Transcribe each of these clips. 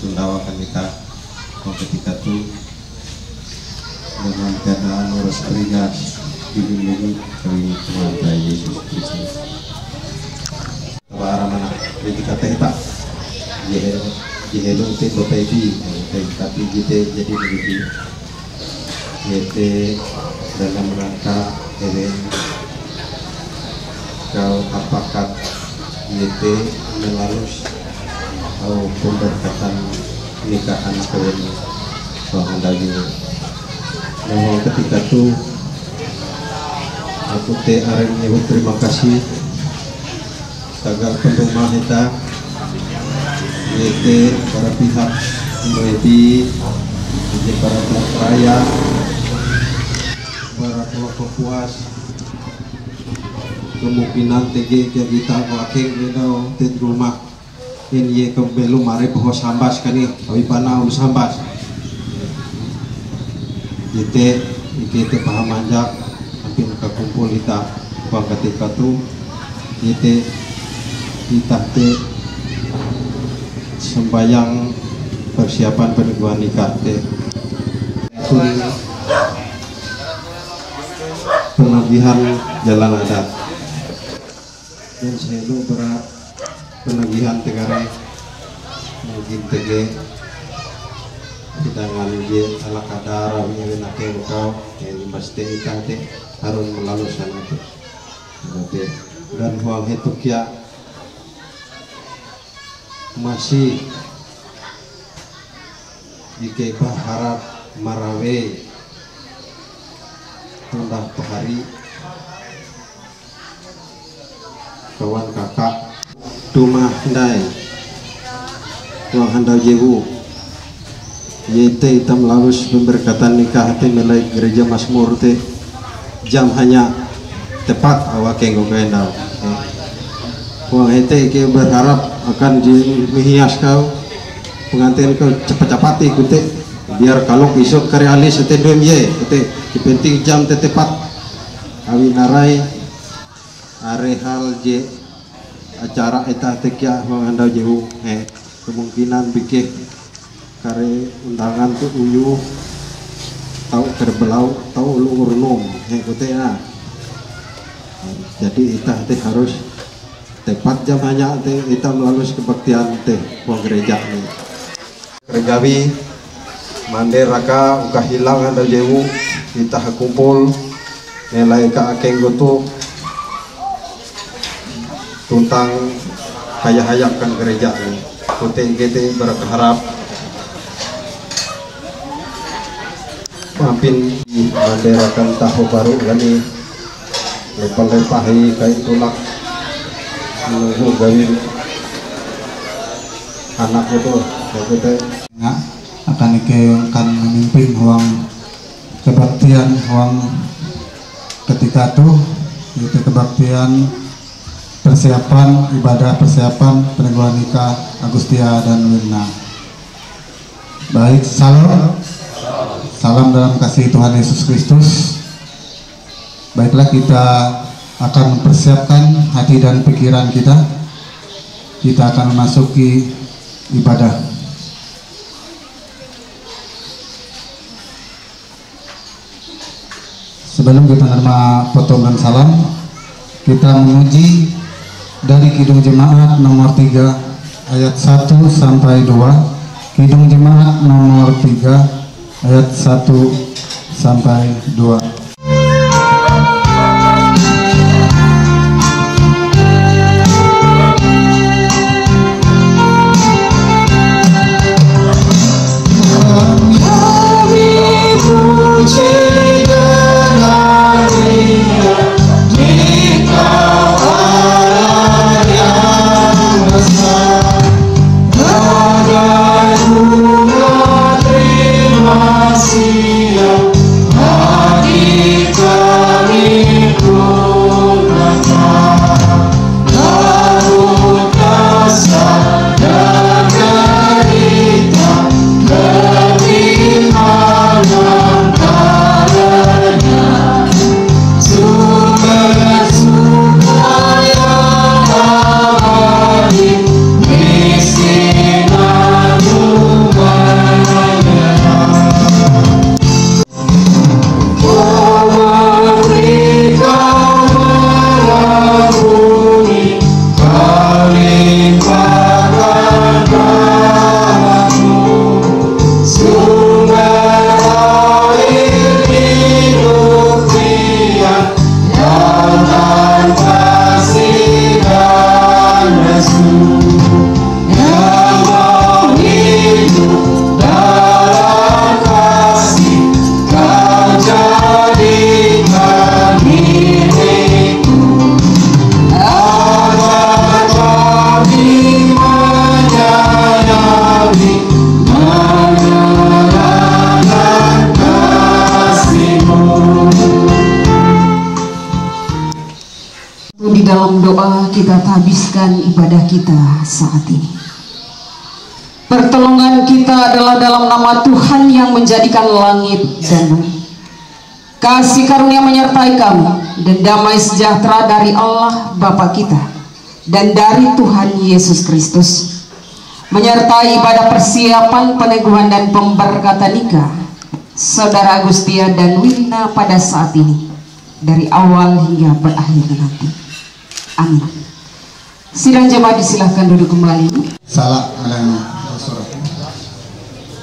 Sundawa kan kita ketika itu dengan keadaan urus keringat dilindungi dari Tuhan Yesus Kristus. Para mana ketika kita jehelo te botebi tapi kita jadi begitu yaitu dalam rangka kau apakah yaitu melalui atau pemberkatan nikahan kawin soal daging. Nah ketika itu aku areng nyebut terima kasih tagal pendumah kita yaitu para pihak MWB, para pihak raya, para kelompok puas kemungkinan TG kita wakil kita di rumah ini ke belum mari bahwa sambas kan nih tapi panah sambas kita paham anjak hampir ke kumpul kita ketika tu kita sembayang persiapan pernikahan nikah penagihan jalan adat dan selalu berat penagihan tegare mungkin tege hidangan dia ala kadara ini nak kau yang pasti ikan teh harus melalui sana tu dan huang itu kia masih jika harap marawe tundah pahari kawan kakak rumah handai tuang handau jebu yete kita melalui pemberkatan nikah te melai gereja Mazmur te jam hanya tepat awak yang kau kendau uang hete ke berharap akan dihias kau pengantin kau cepat-cepat ikut biar kalau besok karealis te dom ye te penting jam te tepat awi narai are hal je acara eta tekia mengandau jauh kemungkinan bikin kare undangan tuh uyu tahu terbelau tahu lu urnum kutena jadi kita harus tepat jam hanya kita melalui kebaktian uang gereja ini regawi mande raka uka hilang ada jauh kita kumpul nilai ka akeng gotu tuntang hayap-hayapkan gereja ini kita berharap mampin menderakan tahu baru lagi lepas-lepahi kain tulak menunggu gawin anak itu kita akan akan memimpin huang kebaktian huang ketika itu kebaktian persiapan ibadah persiapan pernikahan nikah Agustia dan Wirna. Baik, salam dalam kasih Tuhan Yesus Kristus. Baiklah, kita akan mempersiapkan hati dan pikiran kita. Kita akan memasuki ibadah. Sebelum kita menerima potongan salam, kita memuji dari Kidung Jemaat nomor 3 ayat 1 sampai 2. Kidung Jemaat nomor 3 ayat 1 sampai 2. Terima kasih, dalam doa kita habiskan ibadah kita saat ini. Pertolongan kita adalah dalam nama Tuhan yang menjadikan langit dan bumi. Kasih karunia menyertai kami dan damai sejahtera dari Allah Bapa kita dan dari Tuhan Yesus Kristus menyertai ibadah persiapan peneguhan dan pemberkatan nikah Saudara Agustia dan Wilna pada saat ini dari awal hingga berakhir nanti. Amin. Sidang jemaat disilahkan duduk kembali. Salah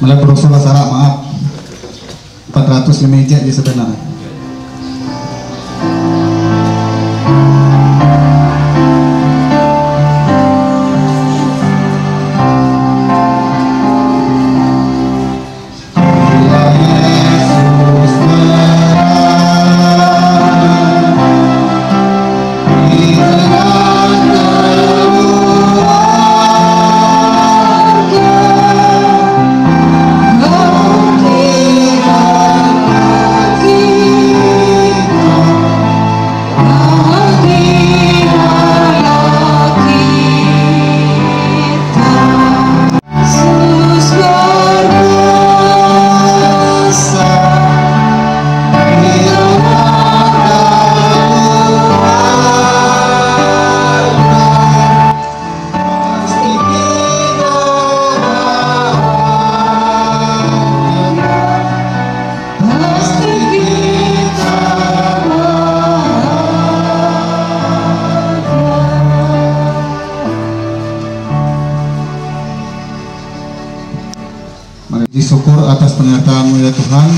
mulai bersuara salah, maaf 400 meja di sebenarnya. Syukur atas penyertaan-Mu ya Tuhan.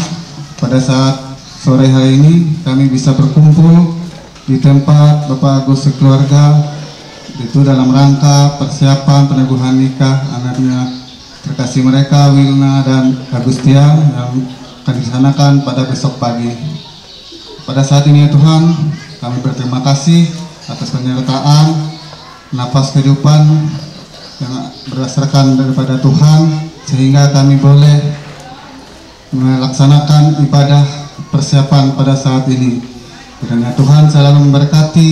Pada saat sore hari ini kami bisa berkumpul di tempat Bapak Agus sekeluarga, itu dalam rangka persiapan peneguhan nikah anaknya terkasih mereka Wilna dan Agustia yang akan disanakan pada besok pagi. Pada saat ini ya Tuhan, kami berterima kasih atas penyertaan nafas kehidupan yang berdasarkan daripada Tuhan, sehingga kami boleh melaksanakan ibadah persiapan pada saat ini. Kiranya Tuhan selalu memberkati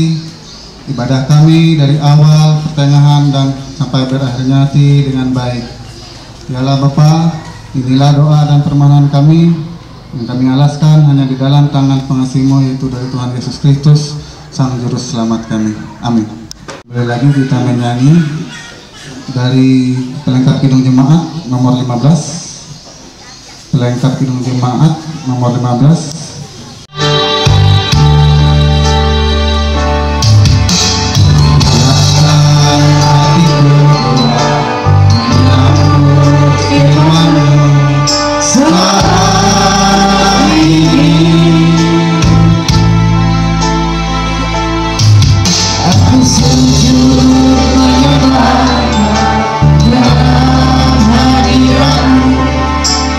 ibadah kami dari awal, pertengahan, dan sampai berakhirnya nanti dengan baik. Ya Allah Bapa, inilah doa dan permohonan kami yang kami alaskan hanya di dalam tangan pengasih-Mu, yaitu dari Tuhan Yesus Kristus, Sang Juru Selamat kami. Amin. Boleh lagi kita menyanyi dari pelengkap kidung jemaat nomor 15. Pelengkap kidung jemaat nomor 15.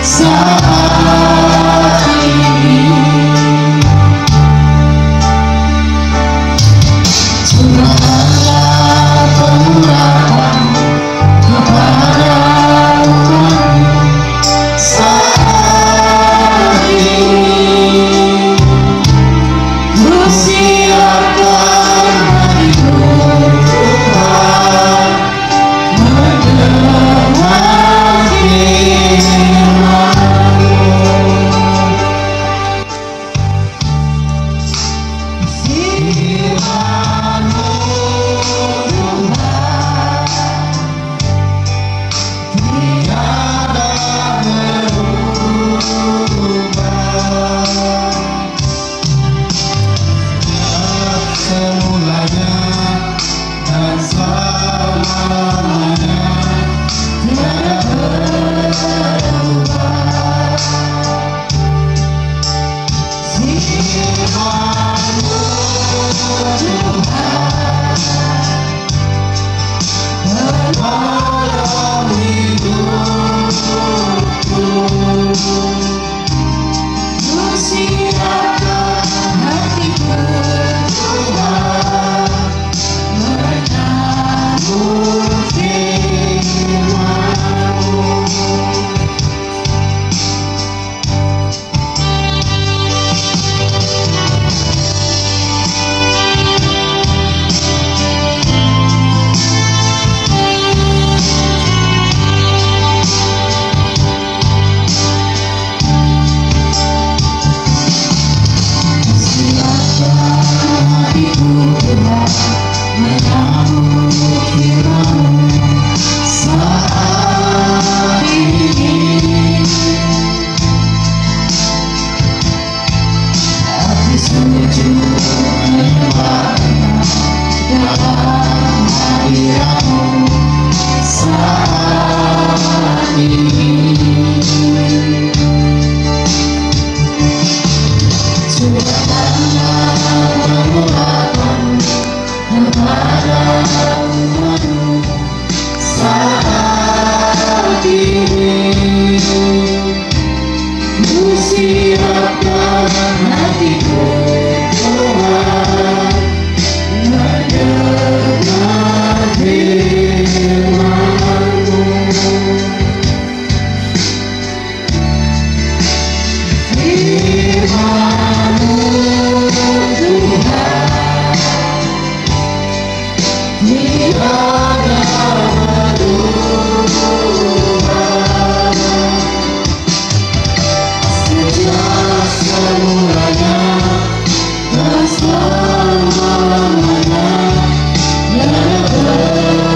Saat ini Saat ini ku siapkan hatiku Tuhan mendengar firman-Mu. Firman-Mu Tuhan tiada berubah sejak semulanya dan selama-lamanya tiada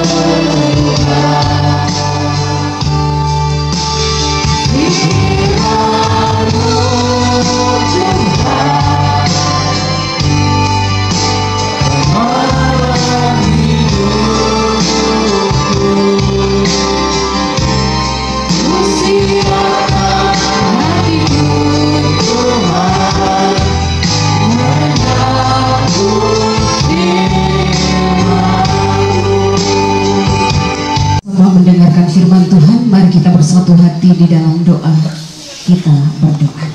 berubah. Firman-Mu Tuhan menolong hidupku. Ku siapkan hatiku Tuhan menyambut firman-Mu. Setelah mendengarkan firman Tuhan, mari kita bersatu hati di dalam doa. Kita berdoa.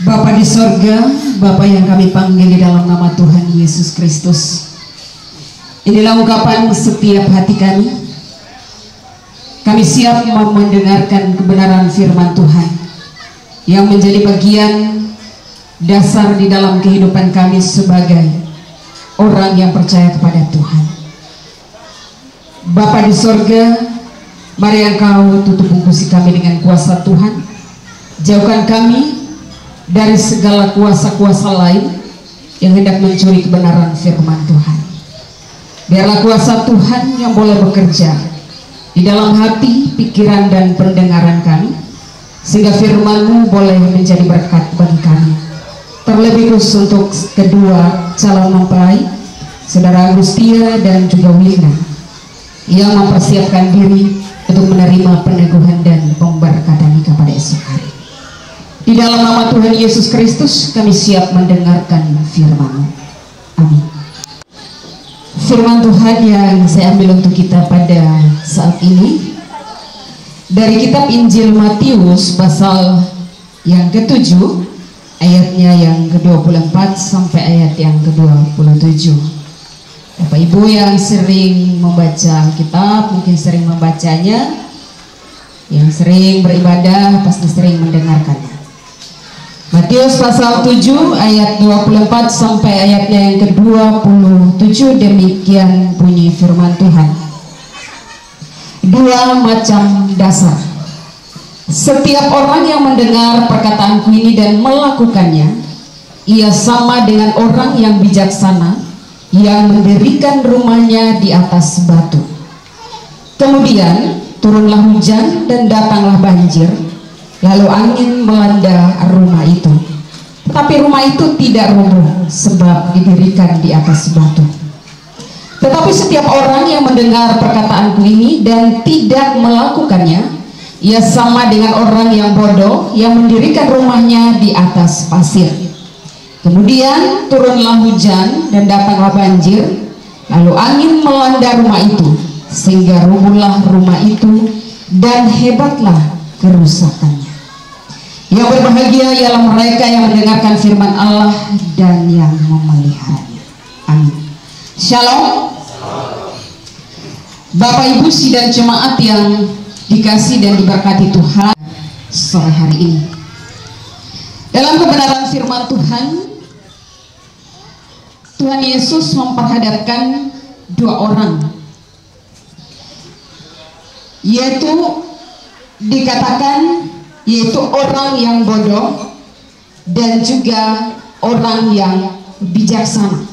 Bapa di sorga, Bapa yang kami panggil di dalam nama Tuhan Yesus Kristus, inilah ungkapan setiap hati kami. Kami siap mendengarkan kebenaran firman Tuhan yang menjadi bagian dasar di dalam kehidupan kami sebagai orang yang percaya kepada Tuhan. Bapa di sorga, mari Engkau tutup bungkusi kami dengan kuasa Tuhan. Jauhkan kami dari segala kuasa-kuasa lain yang hendak mencuri kebenaran firman Tuhan. Biarlah kuasa Tuhan yang boleh bekerja di dalam hati, pikiran, dan pendengaran kami, sehingga firman-Mu boleh menjadi berkat bagi kami. Terlebih khusus untuk kedua calon mempelai, Saudara Agustia dan juga Wilna, yang mempersiapkan diri untuk menerima peneguhan dan pemberkatan nikah pada esok hari. Di dalam nama Tuhan Yesus Kristus kami siap mendengarkan firman-Mu. Amin. Firman Tuhan yang saya ambil untuk kita pada saat ini dari kitab Injil Matius pasal yang ke-7 ayatnya yang ke-24 sampai ayat yang ke-27. Bapak Ibu yang sering membaca kitab mungkin sering membacanya, yang sering beribadah pasti sering mendengarkannya. Matius pasal 7 ayat 24 sampai ayatnya yang ke-27, demikian bunyi firman Tuhan. Dua macam dasar. Setiap orang yang mendengar perkataanku ini dan melakukannya, ia sama dengan orang yang bijaksana yang mendirikan rumahnya di atas batu. Kemudian turunlah hujan dan datanglah banjir, lalu angin melanda rumah itu. Tetapi rumah itu tidak runtuh sebab didirikan di atas batu. Tetapi setiap orang yang mendengar perkataanku ini dan tidak melakukannya, ia sama dengan orang yang bodoh yang mendirikan rumahnya di atas pasir. Kemudian turunlah hujan dan datanglah banjir, lalu angin melanda rumah itu, sehingga rubuhlah rumah itu dan hebatlah kerusakannya. Yang berbahagia ialah mereka yang mendengarkan firman Allah dan yang memeliharanya. Amin. Shalom. Bapak Ibu sidang jemaat yang dikasih dan diberkati Tuhan sore hari ini. Dalam kebenaran firman Tuhan, Tuhan Yesus memperhadapkan dua orang, yaitu dikatakan yaitu orang yang bodoh dan juga orang yang bijaksana.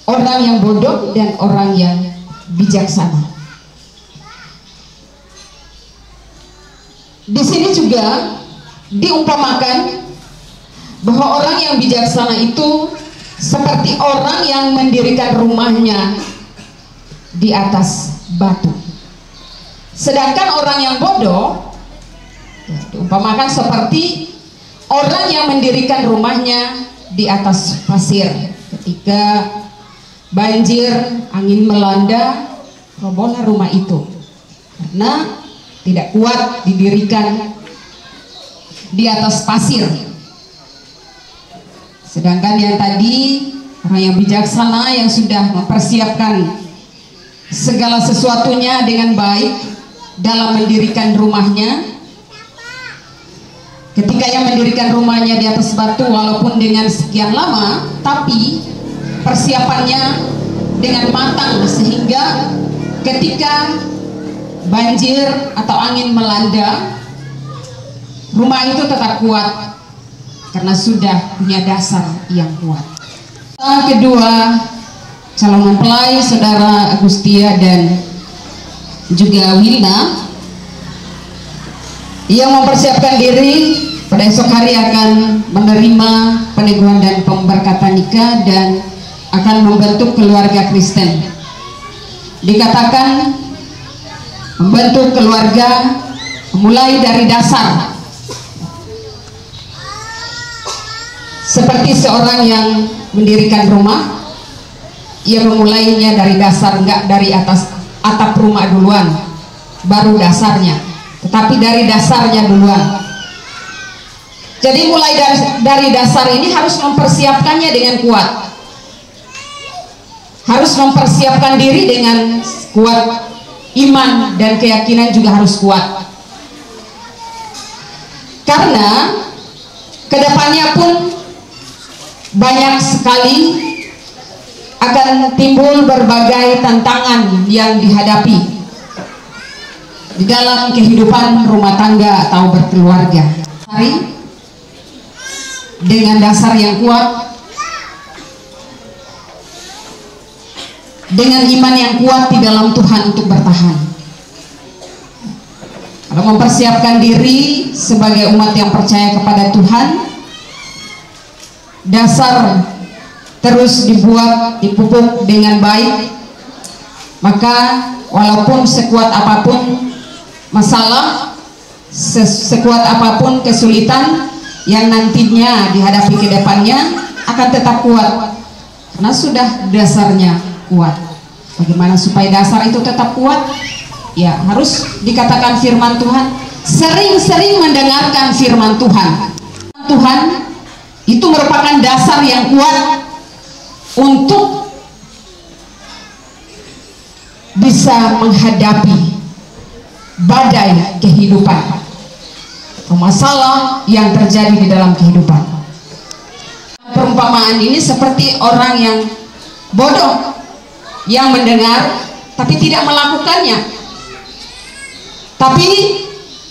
Orang yang bodoh dan orang yang bijaksana. Di sini juga diumpamakan bahwa orang yang bijaksana itu seperti orang yang mendirikan rumahnya di atas batu. Sedangkan orang yang bodoh diumpamakan seperti orang yang mendirikan rumahnya di atas pasir. Ketika banjir, angin melanda, robohlah rumah itu karena tidak kuat didirikan di atas pasir. Sedangkan yang tadi, orang yang bijaksana yang sudah mempersiapkan segala sesuatunya dengan baik dalam mendirikan rumahnya. Ketika yang mendirikan rumahnya di atas batu, walaupun dengan sekian lama, tapi persiapannya dengan matang, sehingga ketika banjir atau angin melanda, rumah itu tetap kuat karena sudah punya dasar yang kuat. Kedua, calon mempelai saudara Agustia dan juga Wilna yang mempersiapkan diri pada esok hari akan menerima peneguhan dan pemberkatan nikah dan akan membentuk keluarga Kristen. Dikatakan membentuk keluarga mulai dari dasar, seperti seorang yang mendirikan rumah, ia memulainya dari dasar, enggak dari atas atap rumah duluan baru dasarnya, tetapi dari dasarnya duluan. Jadi mulai dari dasar ini harus mempersiapkannya dengan kuat, harus mempersiapkan diri dengan kuat, iman dan keyakinan juga harus kuat, karena kedepannya pun banyak sekali akan timbul berbagai tantangan yang dihadapi di dalam kehidupan rumah tangga atau berkeluarga. Dengan dasar yang kuat, dengan iman yang kuat di dalam Tuhan untuk bertahan. Kalau mempersiapkan diri sebagai umat yang percaya kepada Tuhan, dasar terus dibuat, dipupuk dengan baik, maka walaupun sekuat apapun masalah, sekuat apapun kesulitan yang nantinya dihadapi ke depannya, akan tetap kuat karena sudah dasarnya kuat. Bagaimana supaya dasar itu tetap kuat? Ya, harus dikatakan firman Tuhan, sering-sering mendengarkan firman Tuhan. Tuhan itu merupakan dasar yang kuat untuk bisa menghadapi badai kehidupan atau masalah yang terjadi di dalam kehidupan. Perumpamaan ini seperti orang yang bodoh yang mendengar tapi tidak melakukannya. Tapi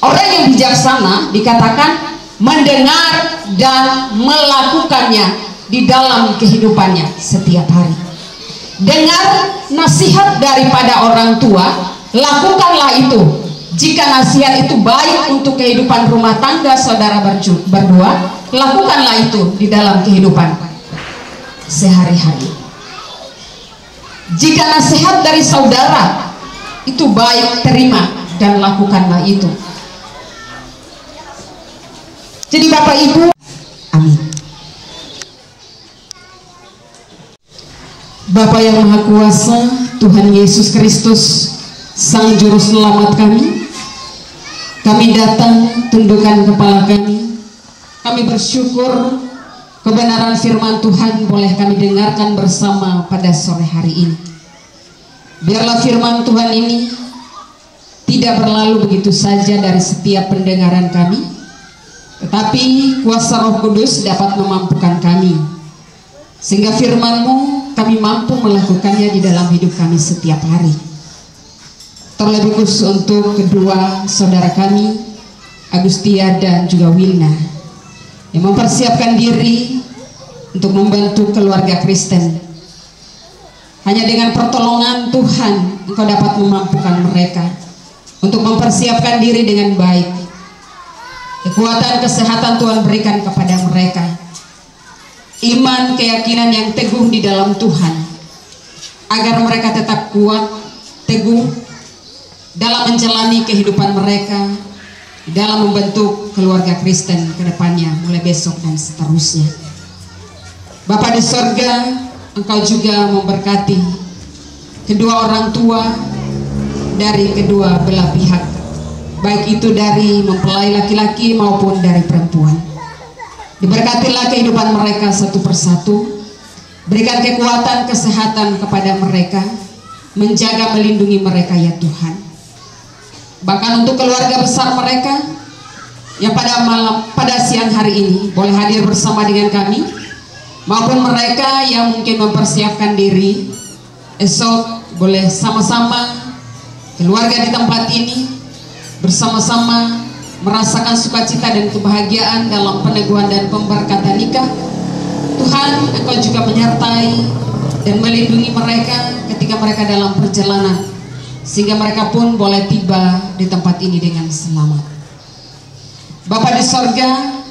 orang yang bijaksana dikatakan mendengar dan melakukannya di dalam kehidupannya setiap hari. Dengar nasihat daripada orang tua, lakukanlah itu. Jika nasihat itu baik untuk kehidupan rumah tangga saudara berdua, lakukanlah itu di dalam kehidupan sehari-hari. Jika nasihat dari saudara itu baik, terima dan lakukanlah itu. Jadi Bapak Ibu, amin. Bapa yang Maha Kuasa, Tuhan Yesus Kristus, Sang Juru Selamat kami datang tundukkan kepala kami bersyukur kebenaran firman Tuhan boleh kami dengarkan bersama pada sore hari ini. Biarlah firman Tuhan ini tidak berlalu begitu saja dari setiap pendengaran kami, tetapi kuasa Roh Kudus dapat memampukan kami, sehingga firman-Mu kami mampu melakukannya di dalam hidup kami setiap hari. Terlebih khusus untuk kedua saudara kami, Agustia dan juga Wilna, yang mempersiapkan diri untuk membantu keluarga Kristen. Hanya dengan pertolongan Tuhan Engkau dapat memampukan mereka untuk mempersiapkan diri dengan baik. Kekuatan kesehatan Tuhan berikan kepada mereka, iman keyakinan yang teguh di dalam Tuhan, agar mereka tetap kuat, teguh dalam menjalani kehidupan mereka dalam membentuk keluarga Kristen ke depannya mulai besok dan seterusnya. Bapa di sorga, Engkau juga memberkati kedua orang tua dari kedua belah pihak, baik itu dari mempelai laki-laki maupun dari perempuan. Diberkatilah kehidupan mereka satu persatu, berikan kekuatan kesehatan kepada mereka, menjaga melindungi mereka ya Tuhan. Bahkan untuk keluarga besar mereka yang pada siang hari ini boleh hadir bersama dengan kami, maupun mereka yang mungkin mempersiapkan diri esok boleh sama-sama keluarga di tempat ini bersama-sama merasakan sukacita dan kebahagiaan dalam peneguhan dan pemberkatan nikah. Tuhan, Engkau juga menyertai dan melindungi mereka ketika mereka dalam perjalanan, sehingga mereka pun boleh tiba di tempat ini dengan selamat. Bapa di sorga,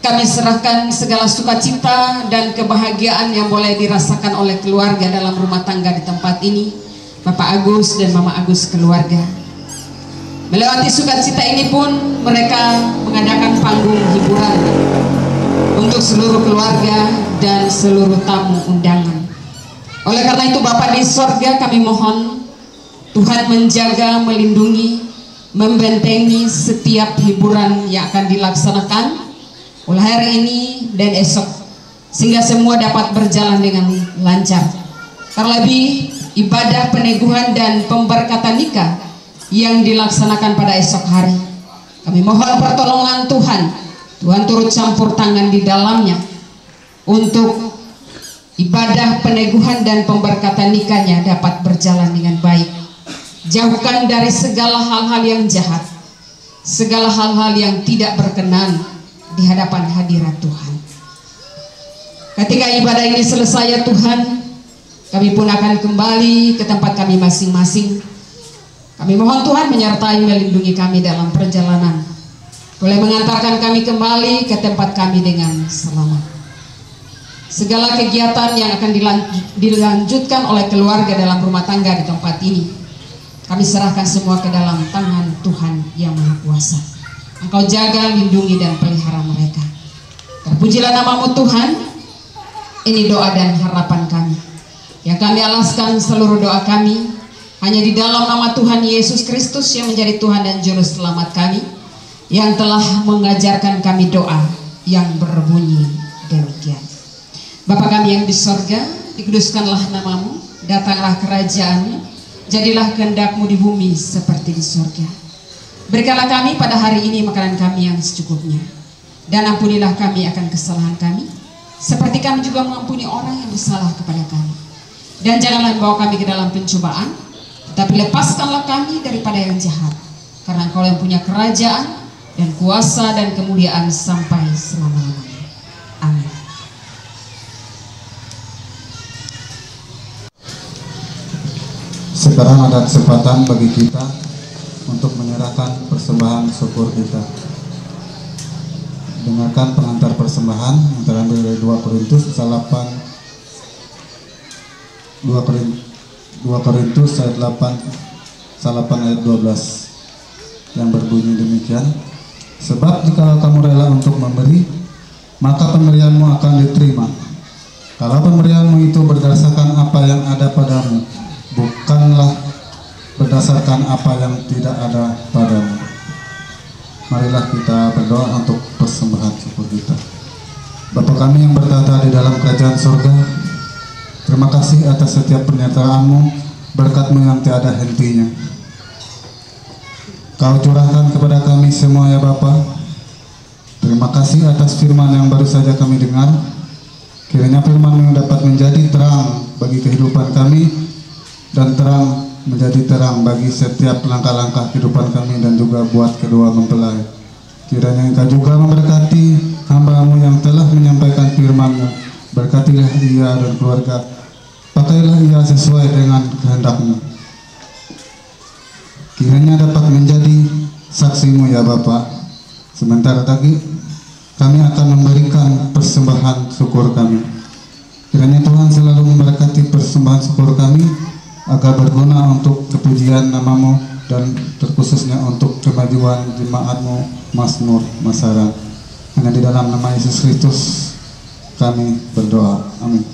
kami serahkan segala sukacita dan kebahagiaan yang boleh dirasakan oleh keluarga dalam rumah tangga di tempat ini, Bapak Agus dan Mama Agus keluarga. Melewati sukacita ini pun mereka mengadakan panggung hiburan untuk seluruh keluarga dan seluruh tamu undangan. Oleh karena itu Bapa di sorga, kami mohon Tuhan menjaga, melindungi, membentengi setiap hiburan yang akan dilaksanakan oleh hari ini dan esok, sehingga semua dapat berjalan dengan lancar. Terlebih ibadah peneguhan dan pemberkatan nikah yang dilaksanakan pada esok hari, kami mohon pertolongan Tuhan. Tuhan turut campur tangan di dalamnya untuk ibadah peneguhan dan pemberkatan nikahnya dapat berjalan dengan baik. Jauhkan dari segala hal-hal yang jahat, segala hal-hal yang tidak berkenan di hadapan hadirat Tuhan. Ketika ibadah ini selesai ya Tuhan, kami pun akan kembali ke tempat kami masing-masing. Kami mohon Tuhan menyertai melindungi kami dalam perjalanan, boleh mengantarkan kami kembali ke tempat kami dengan selamat. Segala kegiatan yang akan dilanjutkan oleh keluarga dalam rumah tangga di tempat ini, kami serahkan semua ke dalam tangan Tuhan yang Maha Kuasa. Engkau jaga, lindungi dan pelihara mereka. Terpujilah namamu Tuhan. Ini doa dan harapan kami yang kami alaskan seluruh doa kami hanya di dalam nama Tuhan Yesus Kristus yang menjadi Tuhan dan Juru Selamat kami, yang telah mengajarkan kami doa yang berbunyi demikian. Bapa kami yang di sorga, dikuduskanlah namamu, datanglah kerajaanmu, jadilah kehendak-Mu di bumi seperti di sorga. Berikanlah kami pada hari ini makanan kami yang secukupnya, dan ampunilah kami akan kesalahan kami, seperti kami juga mengampuni orang yang bersalah kepada kami. Dan janganlah bawa kami ke dalam pencobaan, tapi lepaskanlah kami daripada yang jahat, karena Engkau yang punya kerajaan dan kuasa dan kemuliaan sampai selama-lamanya. Amin. Sekarang ada kesempatan bagi kita untuk menyerahkan persembahan syukur kita. Dengarkan pengantar persembahan yang terambil dari 2 Korintus ayat 8 ayat 12 yang berbunyi demikian. Sebab jika kamu rela untuk memberi, maka pemberianmu akan diterima. Kalau pemberianmu itu berdasarkan apa yang ada padamu, bukanlah berdasarkan apa yang tidak ada padamu. Marilah kita berdoa untuk persembahan syukur kita. Bapa kami yang bertata di dalam kerajaan surga, terima kasih atas setiap penyertaan-Mu, berkat-Mu yang tiada hentinya. Kau curahkan kepada kami semua ya Bapa. Terima kasih atas firman yang baru saja kami dengar. Kiranya firman-Mu dapat menjadi terang bagi kehidupan kami, dan terang menjadi terang bagi setiap langkah-langkah kehidupan kami dan juga buat kedua mempelai. Kiranya Engkau juga memberkati hamba-Mu yang telah menyampaikan firman-Mu. Berkatilah ia dan keluarga, pakailah ia sesuai dengan kehendak-Mu. Kiranya dapat menjadi saksi-Mu ya Bapa. Sebentar lagi kami akan memberikan persembahan syukur kami. Kiranya Tuhan selalu memberkati persembahan syukur kami, agar berguna untuk kepujian nama-Mu dan terkhususnya untuk kemajuan jemaatmu Mazmur Masara. Hanya di dalam nama Yesus Kristus kami berdoa. Amin.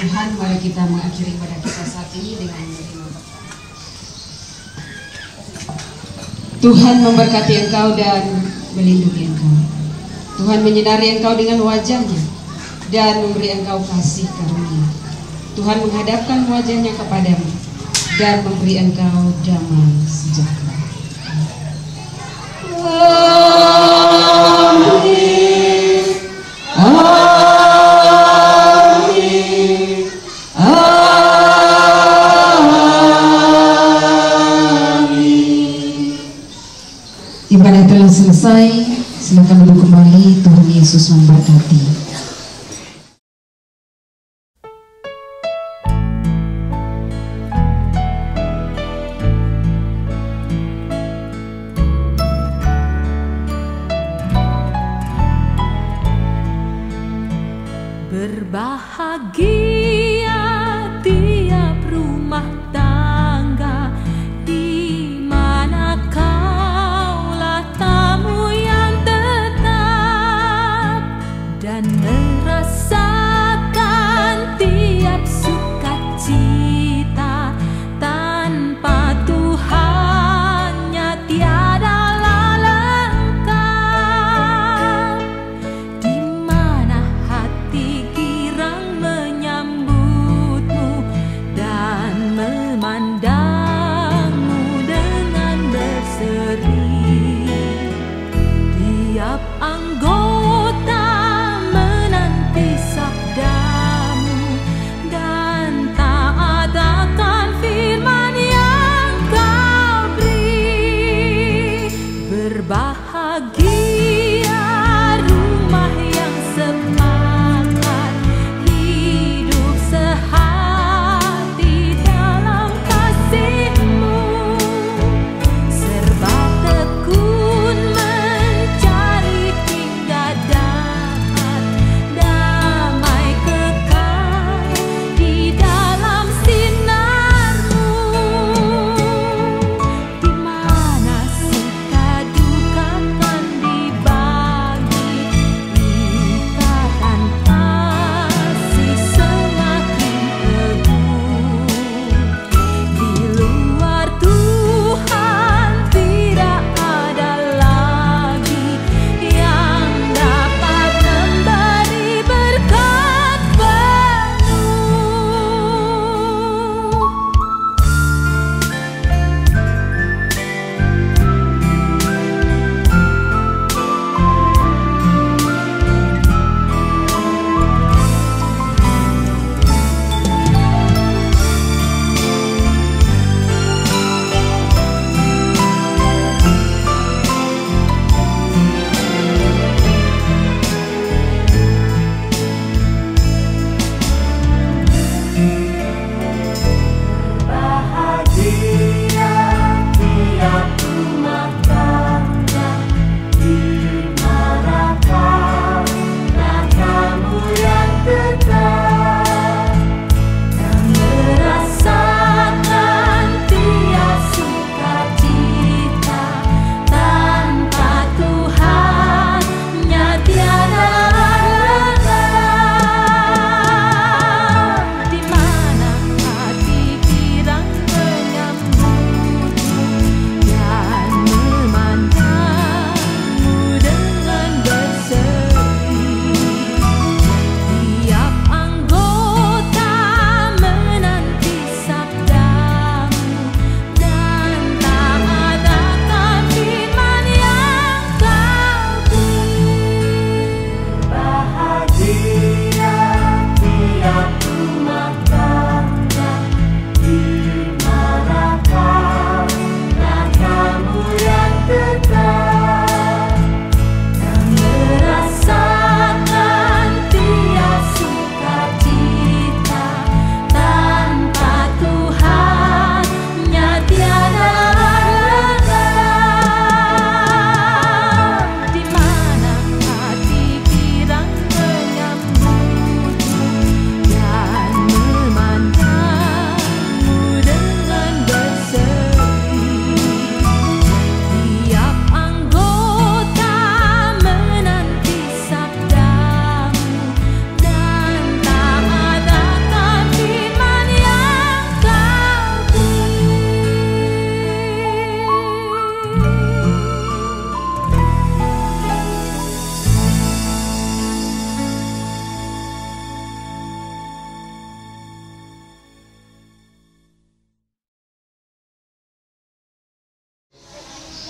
Tuhan, mari kita mengakhiri pada kita saat ini dengan menerima berkat. Tuhan memberkati engkau dan melindungi engkau. Tuhan menyinari engkau dengan wajahnya dan memberi engkau kasih karunia. Tuhan menghadapkan wajahnya kepadamu dan memberi engkau damai sejahtera. Amin. Amin. Ibadah telah selesai, silakan duduk kembali. Tuhan Yesus memberkati. Berbahagia tiap rumah tangga di mana kaulah tamu yang tetap dan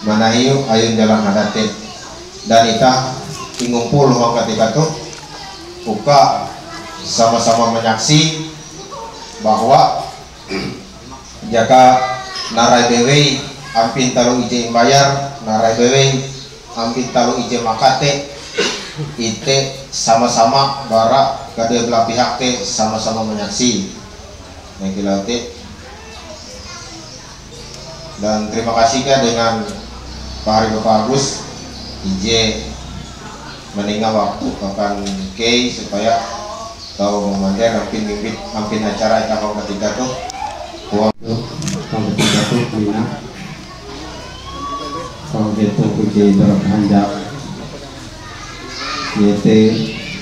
manahiu ayun jalan hadate dan ita ngumpul hong ketika tuh buka sama-sama menyaksi bahwa jaka narai bewe ampin talu ije bayar, narai bewe ampin talu ije makate ite sama-sama bara kedua belah pihak te sama-sama menyaksi nekilate. Dan terima kasihnya dengan Pak Hari Bapak Agus ije meninggal waktu kapan kei supaya tahu memandir ampin acara kita mau ketiga tuh uang ketiga tuh mina kalau gitu kuji berhanjak yaitu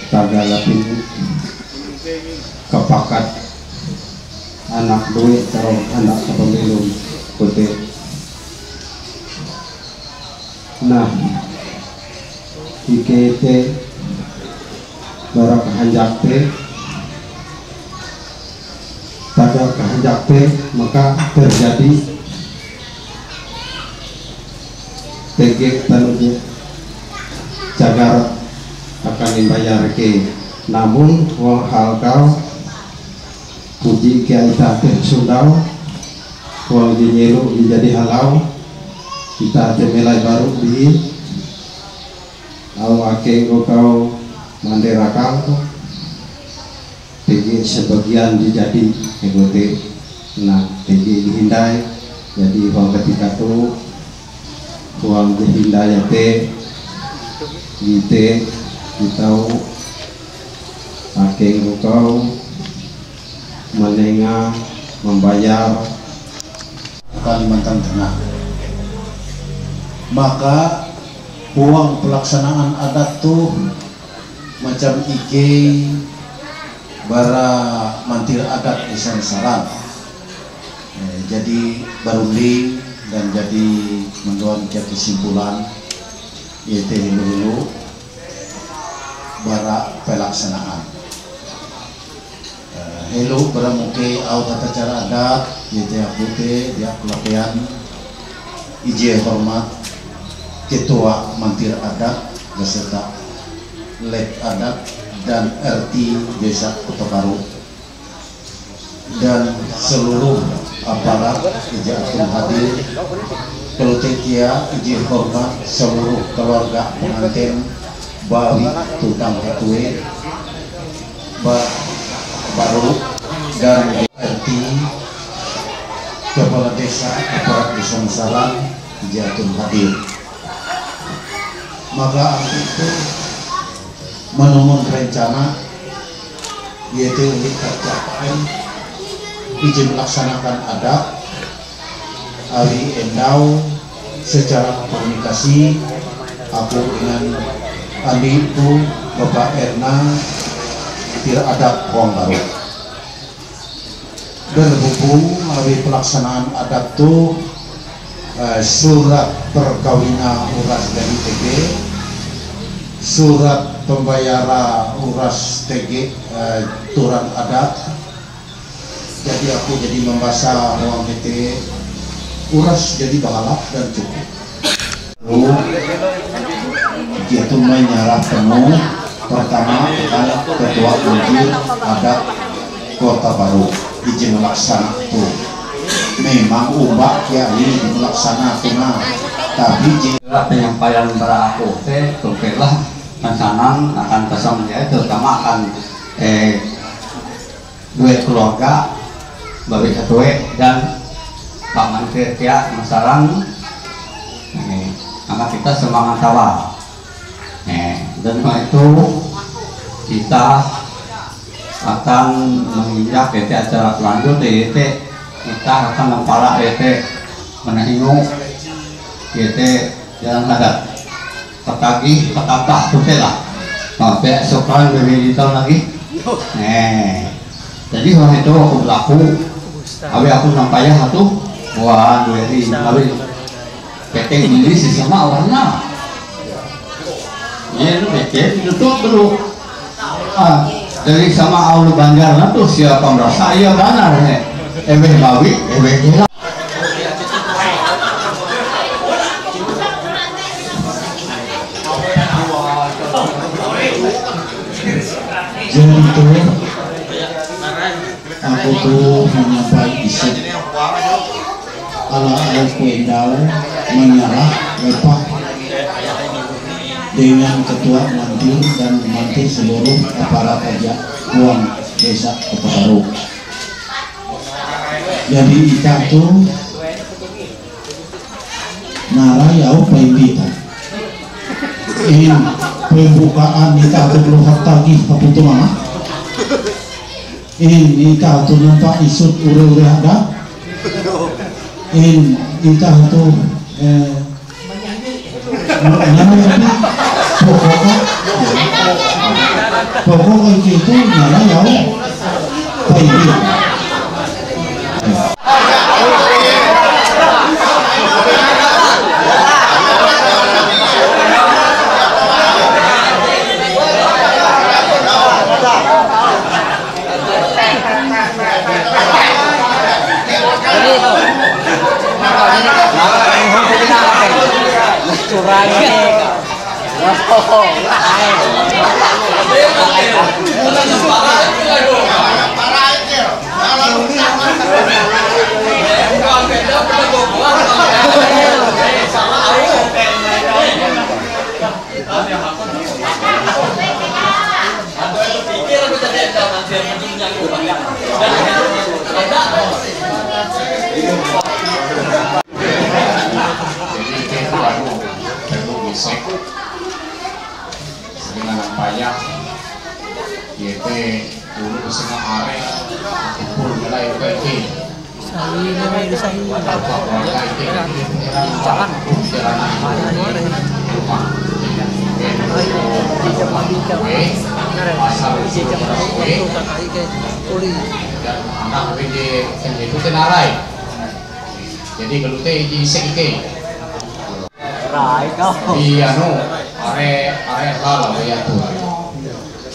tagalapin kepakat anak duit kalau anak kepemilu putih. Nah IKT barak kehanjak teh pada kehanjak teh maka terjadi TG tanunya cagar akan dibayar ke, namun wong hal kau puji kita teh sundau wong dinyelu menjadi halau kita temelai baru di awake kau manderakan TG sebagian dijadi egote. Nah TG dihindai jadi wong ketika tu wong dihindai teh gite ditau ake kau menengah membayar Kalimantan Tengah. Maka uang pelaksanaan adat tuh macam ike bara mantir adat di Sansaran, jadi baruling dan jadi mendoan kesimpulan yaitu dulu bara pelaksanaan hello bara muke au tata cara adat yaitu akute dia pelatihan ije hormat ketua mantir adat beserta lek adat dan RT Desa Kota Baru dan seluruh aparat ije akan hadir kelutekia ije hormat seluruh keluarga pengantin bawi tutang ketue baru dan RT kepala desa aparat desa Sansaran ije akan hadir. Maka itu menemun rencana yaitu tercapai izin melaksanakan adat hari endau secara komunikasi aku dengan adikku Bapak Erna tidak ada uang baru berhubung hari pelaksanaan adat itu surat perkawinan uras dari TG, surat pembayaran uras TG turun adat. Jadi aku jadi membaca uang TG uras jadi bahalap dan cukup. Itu menyerah penuh pertama kepada ketua Mantir Adat Kota Baru izin melaksanakan itu. Memang umbak ya ini melaksanakan tapi penyampaian para aku teh lah rencana akan kesam ya terutama akan dua keluarga babi ketue dan Pak Mantir ya Masaran maka kita semangat awal dan itu kita akan menginjak acara selanjutnya kita akan mempala menahingu jalan adat petagi petapah tuh lah besok kan dari tahun lagi jadi waktu itu aku berlaku aku nampaknya satu buat dari PT ini sih sama warna ya itu PT itu dulu dari sama Aulu Banjar tuh siapa merasa iya benar bawi gila Jadi itu aku tuh menyampaikan isu ala Al-Qendal menyerah lepak dengan ketua mantir dan mantir seluruh aparat pajak uang desa Keparu. Jadi kita tuh narayau pembitan ini pembukaan nikah tuh belum tagih apa itu mama ini nikah tuh nampak isut ure-ure ada ini nikah tuh namanya pokoknya itu narayau pembitan. dengan payah YT dulu bersama are pun mulai pergi sahi namanya sahi jangan anak itu tenarai jadi kalau teh isek rai kau iya no are salah ya tuh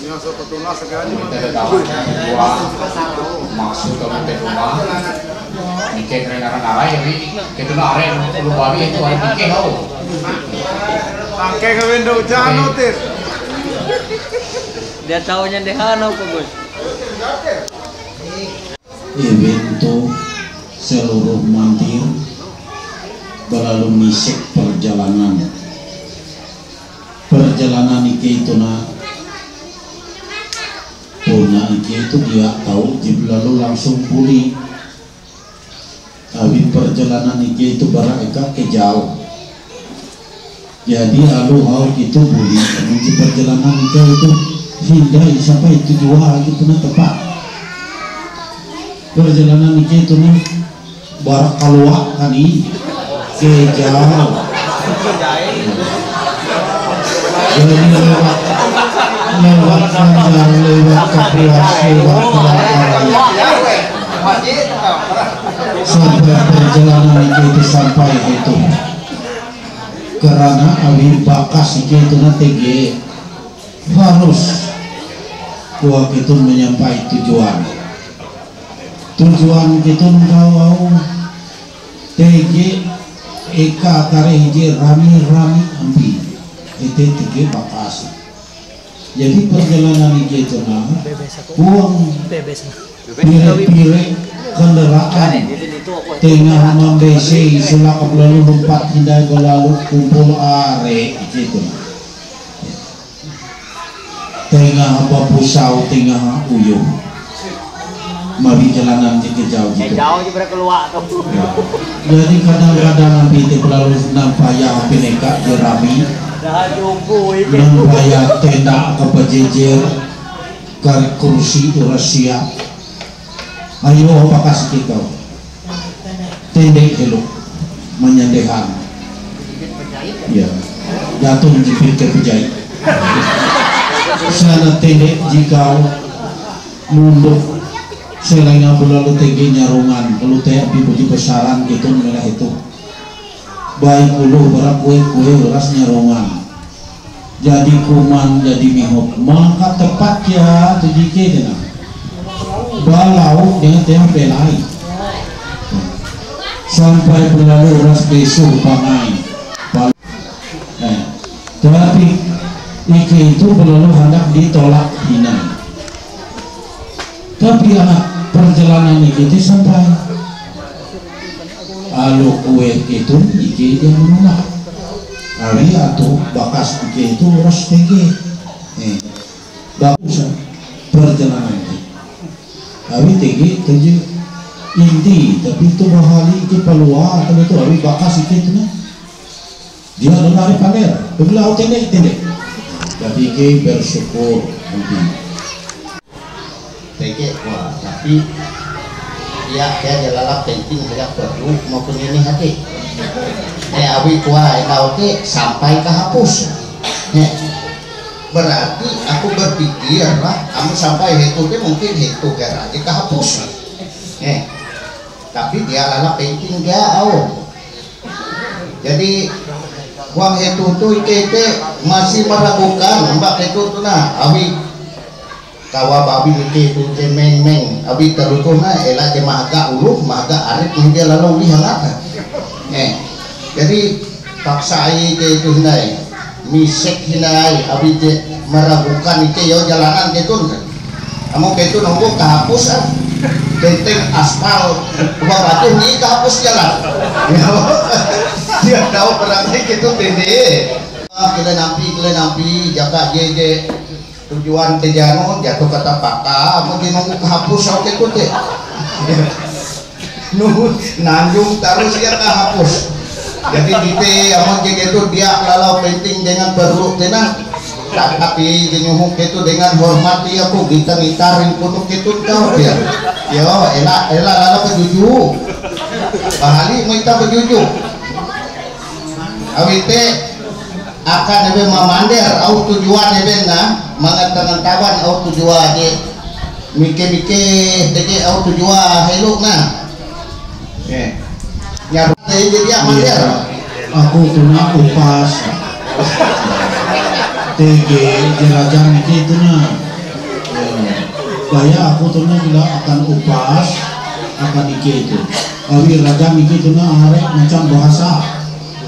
kita tahu bahwa maksud kami rumah mikir kerana narai tapi kita nak are lu babi itu are mikir kau pakai ke window jano tir dia tahunya dehano kok Gus evento seluruh mantir berlalu misik perjalanan iki itu punya iki itu dia tahu lalu langsung pulih tapi perjalanan iki itu barangkali ke jauh jadi lalu hal itu pulih nanti perjalanan itu hingga sampai tujuan itu tepat perjalanan itu barak keluar kali ke jauh jadi lewat panjang lewat kepuas sampai perjalanan itu sampai itu karena awil bakas itu nanti harus kuat itu menyampai tujuan kita mau TG Eka kare hiji rami ambi itu TG bakas jadi perjalanan itu uang pire kendaraan tengah membesi sulak lalu lompat hindai lalu kumpul are itu tengah apa pusau tengah uyuh mabi jalanan jauh gitu keluar jadi kadang-kadang nanti lalu nampak yang pineka jerami nampak tenda ke pejejer ke kursi Rusia ayo apa kasih kita tendek elok menyandehan ya jatuh menjepit ke pejahit sana tendek jika mundur selain lalu tinggi nyarungan kalau teh api puji besaran gitu mereka itu baik ulu berak kue beras nyarungan jadi kuman jadi mihok maka tepat ya tujuh kena balau dengan teh belai sampai berlalu beras besok pangai tapi iki itu berlalu hendak ditolak hina Tapi anak perjalanan ini sampai alu kue itu iki dia menolak. Kali atau bakas iki itu harus tinggi. Bagus perjalanan ini. Kami tinggi tujuh inti, tapi itu bahali itu peluang atau itu kami bakas iki itu dia lari pamer, begitu tendek. Jadi ke bersyukur mungkin. Wah, tapi ya kayak jalan penting tidak perlu maupun ini hati. Awi kuah kau ke sampai ke hapus. Berarti aku berpikir lah, kamu sampai itu mungkin itu gara ke hapus. Tapi dia lala penting jauh. Jadi uang itu tuh itu masih meragukan mbak itu tuh nah awi kawa babi itu meng abi terutuna elah ke maga uluh maga arif dia lalu lihat jadi paksa itu hinai misek hinai abi meragukan itu yo jalanan gitu kan kamu itu nunggu kehapusan benteng aspal uang batu ini kehapus jalan dia tahu berarti gitu tende kalian nampi jaga jeje tujuan tejanon jatuh kata paka mungkin nunggu kehapus oke itu teh nunggu nanjung terus ya kehapus jadi dite amon itu dia lalau penting dengan perlu tenang tapi dinyuhuk itu dengan hormati aku kita ngitarin kutuk itu kau dia yo elah lalau kejuju bahali minta kejuju awite akan ebe mamander au tujuan ebe na mangan tawan au tujuan de mike tege au tujuan heluk na nyaru jadi amander aku kena upas tege jelajah itu na gaya aku tuh tidak akan upas akan itu awi raja itu na hari macam bahasa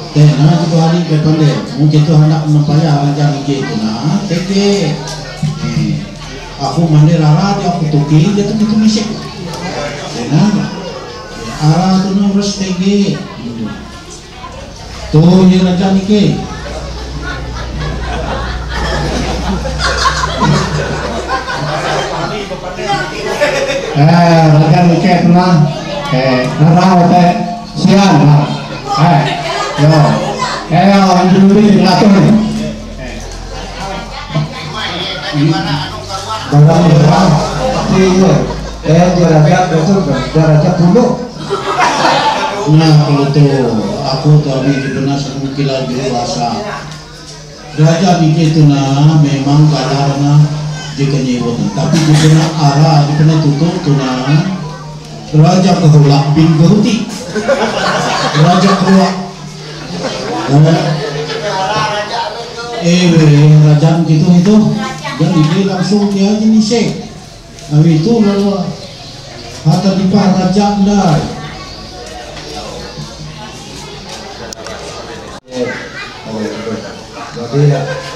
karena itu hari kepandai mungkin itu hendak mempaya raja itu na tege aku mandi rara dia aku tuki dia tuh itu misik karena arah tuh na harus tege tuh ya raja nike raja nike itu na narau teh sian yo anjur di ngatur barang iya jaraja betul jaraja puluh nah kalau tuh aku tadi benar semukilan dewasa raja mikir itu nah memang karena jika nyewotan tapi jika arah jika tutup tuh nah raja kehulak bin geruti raja keluar rajaan gitu itu dan dia langsung dia aja nisek tapi itu lalu hatta dipah rajaan dah jadi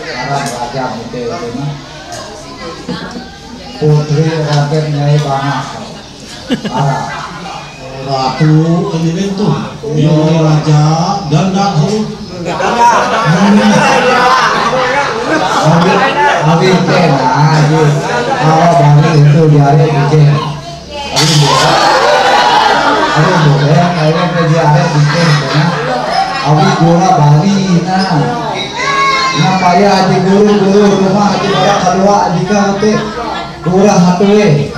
arah raja itu mah putri raden nyai banget arah ratu ini itu ini raja dan dahulu abi teh aja awal balik itu diare bikin abi boleh kayaknya ke diare bikin karena abi gula bali nah paya aja guru rumah aja pada kedua jika nanti gula hatue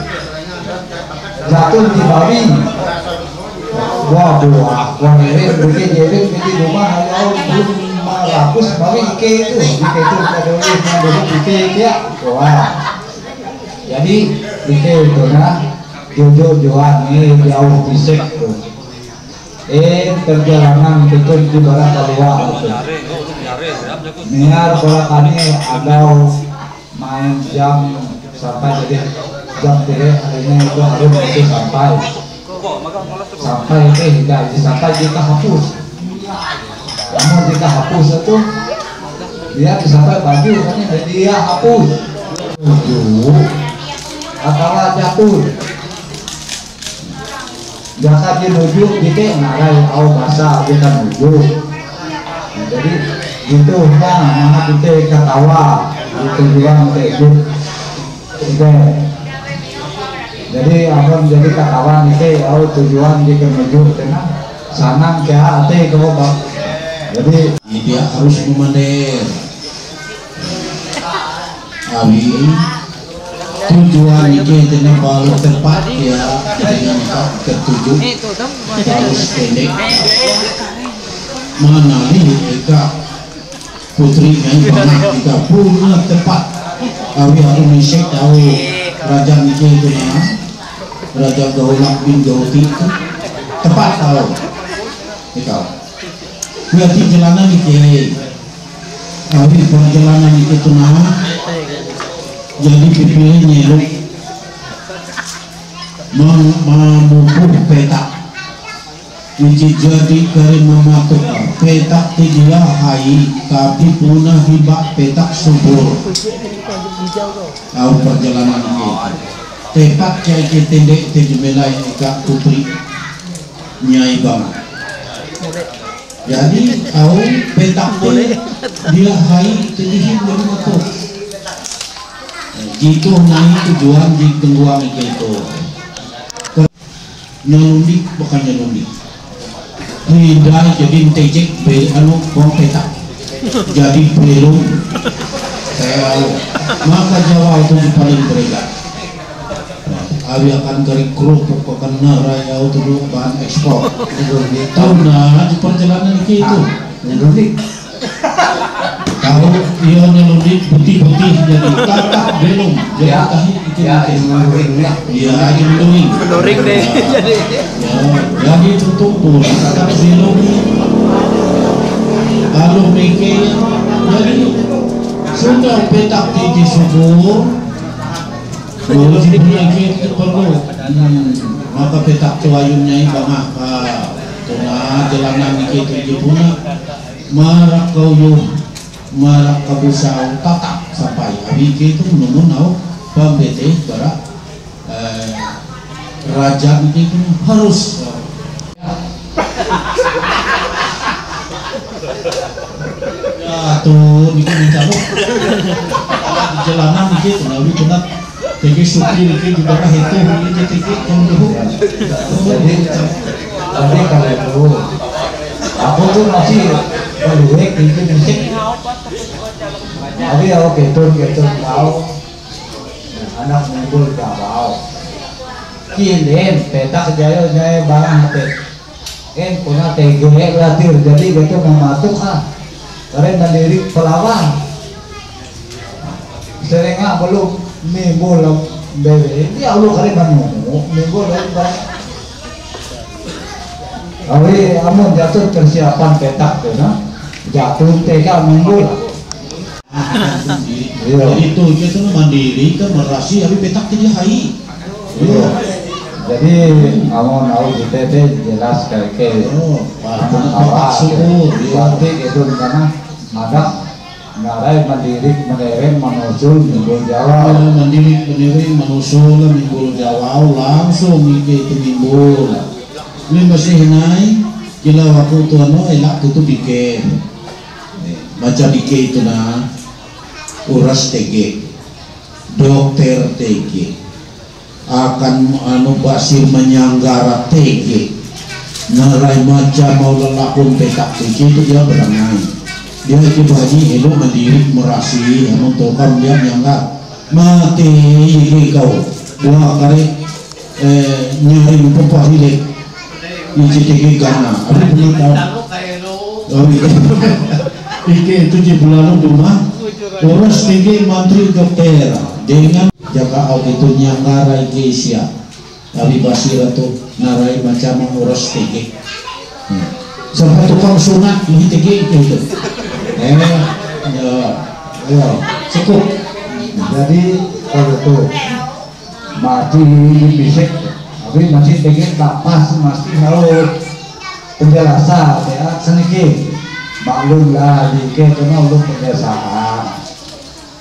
jatuh di babi wah ngirim bikin rumah ayo belum 500 babi ike itu ike ya wah jadi ike itu nah jojo-joan ini jauh fisik tuh perjalanan itu di barang keluar niar bolakani agak main jam sampai jadi jam 3 harinya itu harus itu sampai tidak sampai kita hapus namun jika hapus itu dia sampai baju kan dia hapus atau jatuh biasa dinuju gitu ngarai au bahasa kita nuju. Jadi gitu mana kita ketawa tujuan itu gitu. Jadi akan jadi ketawa itu au tujuan di menuju dengan sanang ke hati kau bang. Jadi dia harus memandir abi tujuan itu dengan paling tepat ya dengan tertuju harus pendek mana nih jika putri yang jika punya tepat abi harus menyek tahu raja itu raja Gaulak bin Gauti itu tepat tahu itu berarti jalanan di kiri abi perjalanan itu jadi dipilih nyeluk memupuk petak jadi kari mematuk petak tidak hai tapi punah hibak petak subur tahu perjalanan itu tepat cai tendek tejmelai ika putri nyai banget jadi tahu petak dia hai tedihin mematuk gitu naik tujuan di tengguang itu nyelundik bukan nyelundik hindai jadi tejek anu bong petak jadi belum saya maka Jawa itu di paling beregat abi akan kari kerupuk akan naraya itu dulu bahan ekspor tahu nah di perjalanan itu nyelundik tahu dia nyelundik putih-putih jadi kakak belum jadi tahi itu ya aja mendoring deh jadi tutup kakak belum kalau mikir jadi sudah petak di subur kalau dimiliki perlu maka petak tuayunnya bangah tuna jalanan itu punya marak kauyuh marak kabusau tatak sampai abi itu menunau pambete bara raja itu harus ya tuh niku mencabut di jalanan gitu nabi kena tegi supir itu juga itu ini tegi yang dulu tapi kalau itu aku tuh masih meluek itu musik tapi aku gitu tahu anak muncul gak mau kilin petak jaya barang teh punya tege latir jadi gitu mematuk karena mandiri pelawan seringnya belum minggu bebe ini Allah kali banyak minggu lalu Awi amun jatuh persiapan petak tuh jatuh tega minggu lah itu kita mandiri kan merasi tapi petak tidak hai jadi amun au kita jelas kayak petak subur berarti itu karena ada ngarai mandiri meneren menusul minggu Jawa mandiri menusul minggu Jawa langsung itu minggu ini masih naik kila waktu tuan elak itu bikin baca bikin itu uras TG dokter TG akan basir menyanggara TG narai macam mau lelakun petak TG itu dia berangai dia itu haji elu mandiri merasi untuk kan dia nyanggar mati kau dua kali nyari perempuan hilik ICTG Ghana, ada punya tahu. Ike 7 bulan rumah, urus tinggi menteri dokter dengan jaga itu nyanggarai Asia. Tapi basir itu narai macam urus tinggi. Sampai tukang sunat ini tinggi itu. Ya, cukup. Jadi kalau itu mati bisik tapi masih pengen tak pas masih harus penjelasan ya sedikit maklum lah dikit karena ulun penjelasan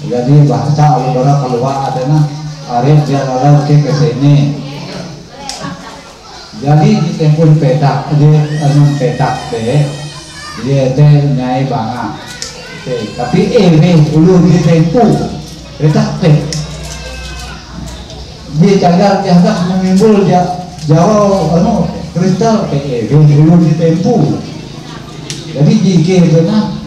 jadi bahasa ulun keluar adanya Arif dia lalu ke sini. Jadi di tempun petak dia anu petak teh dia teh nyai banga. Tapi ulu di tempu petak teh dia cagar dia hendak mengimbul dia jauh anu kristal ulu di tempu. Jadi jika itu nah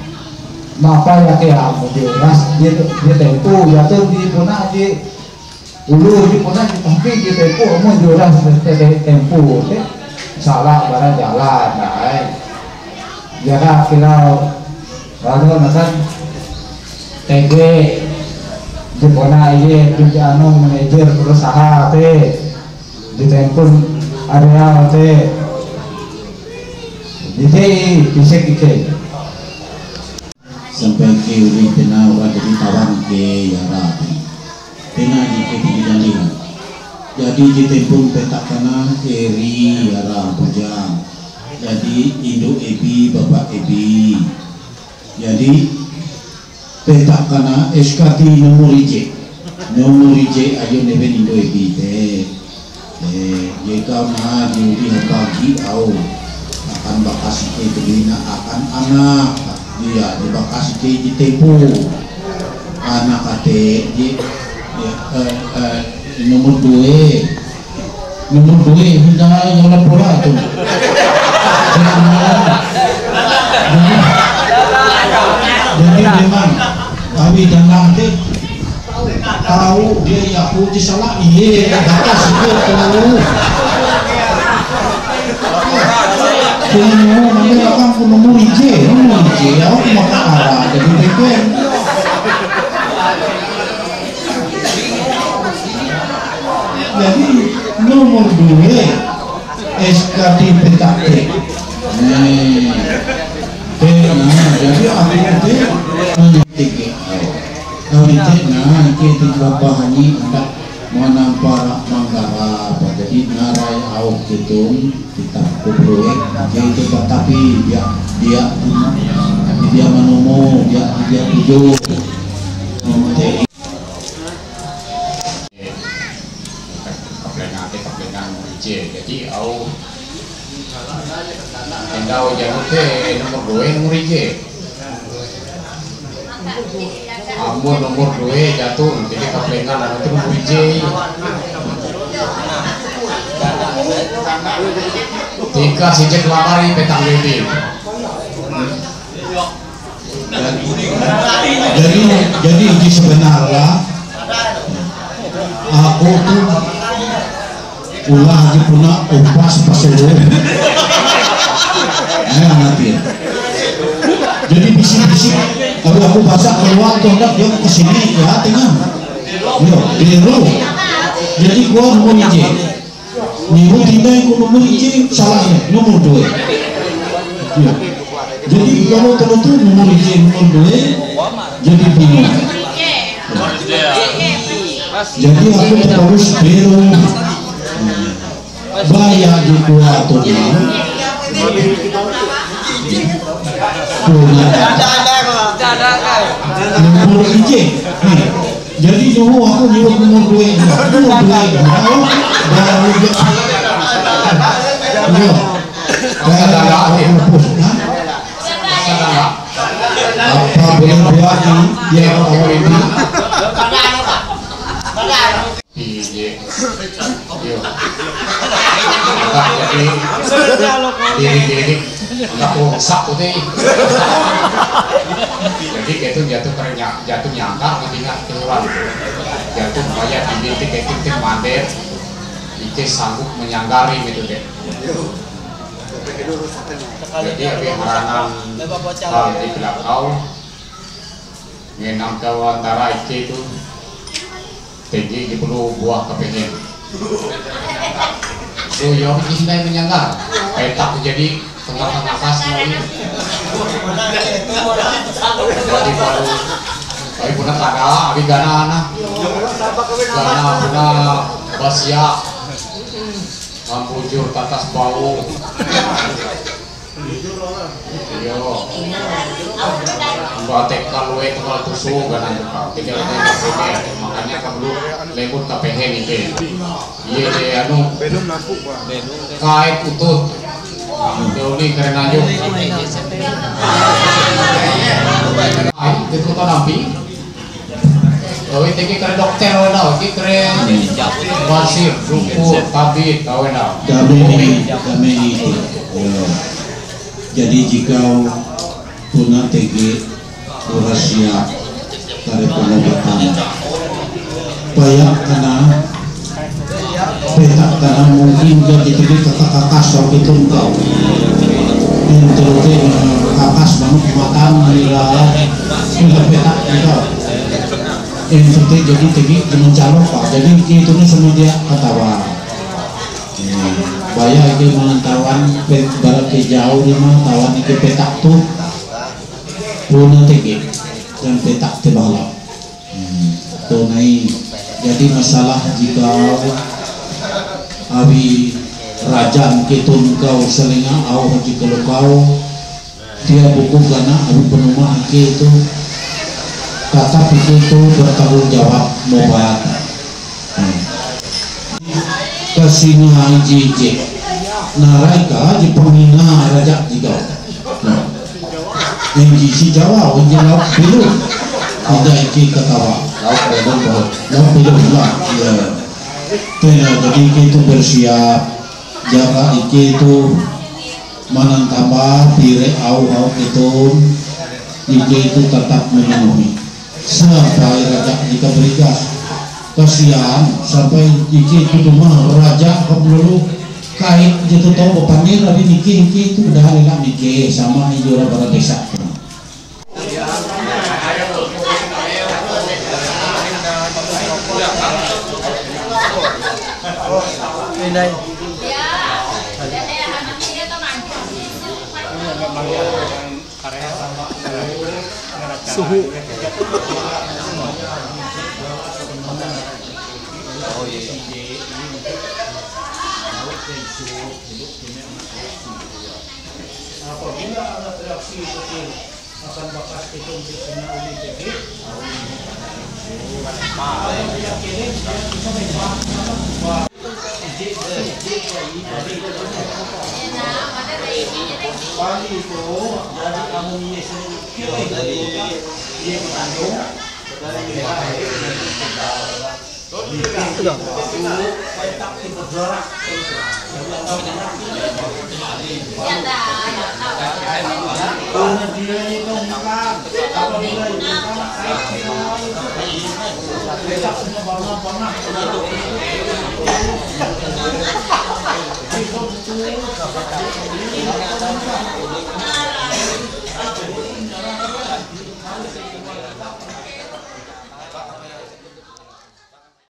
maka ya kayak mobil ras dia tempu jatuh di punah di ulu di punah tapi di tempu mau jualan tempu salah barang jalan baik jaga kilau lalu nakan TG di punah ini di anu manajer perusahaan teh di tempu area teh di fisik ike sampai ke uri tena ora jadi tawan ke yara tena jike didalihan jadi ditempun petak kana eri yara bujang jadi induk ebi bapak ebi jadi petak kana SKT nomor IJ ayo neben induk ebi jika na diuri pagi au akan bakas itu bina akan anak dia di bakas di tempo anak ade di nomor 2 minta yang pola tu jadi memang kami dan nanti tahu dia ya putih salah bakas itu kuno nanti akan kuno murije aku makan arah jadi beken jadi nomor 2 SKT PKT jadi aku nanti nah kita bahani hendak menampar manggara jadi narai awak hitung kita kuproek yaitu tetapi dia menomo dia tujuh kaplengan jadi au endau janute nomor 2 nomor IJ Ambon nomor 2 jatuh jadi kaplengan anu itu nomor IJ tika sejak lamari petang lebih jadi ini sebenarnya aku tuh ulah lagi punya upas pasulu nanti jadi bisik-bisik kalau aku baca keluar tondak dia kesini ya tengah biru jadi gua nomor IJ niru tidak yang nomor IJ salahnya nomor 2 ya. Jadi kalau tentu nomor IJ nomor 2 jadi bingung jadi aku terus biru bayar di kuatnya nomor IJ jadi dulu aku nyuruh nomor 2 baru apa boleh buat dia orang ini diri aku sak udah jadi itu jatuh nyangka ketinggalan keluar jatuh bayar dibitik ketik mandir itu sanggup menyanggari gitu deh jadi abi haranan hal di belakang ngenam kau antara itu tinggi di perlu buah kepengen so yo ini menyanggar petak jadi tengah-tengah kas lagi jadi baru tapi punah kada abi gana anak gana punah basya mampujur tatas bau yo batek kalau itu kalau tusuk ganan tinggal makanya kamu lembut KPH nih iya deh anu kait utut Deuli karena aja itu kan nabi Deuli tinggi karena dokter wena ini keren wasir, rumput, tabit wena Dameni jadi jika punah TG rahasia dari pengobatan banyak karena petak karena mungkin jadi kakak kakas waktu itu engkau intelite kakas banget makan nilai sudah petak engkau intelite jadi TG dengan calon pak jadi itu semua dia ketawa bayar itu menentawan barat ke jauh dia menentawan itu petak tuh punya TG dan petak ke bawah tunai jadi masalah jika abi raja kitun kau selinga au jika kau dia buku karena abi penumah itu kata itu bertanggung jawab membayar kasih haji naraika di penghina raja jika yang si Jawa yang lauk bilu tidak iki ketawa lauk bilu lah ya jadi itu bersiap jaga iki itu manantaba pire au itu iki itu tetap memenuhi sampai raja jika berigas kasihan sampai iki itu rumah raja kabulu kait jatuh tahu bapaknya tapi niki itu udah hari lah niki sama hijau para desa suhu apabila ada reaksi kecil akan bakas itu untuk kena oleh TG diyakini bisa memang Bali itu dari amuniasi kira dia mengandung dari petak tipe berak karena dia itu bukan apabila itu petak punya warna itu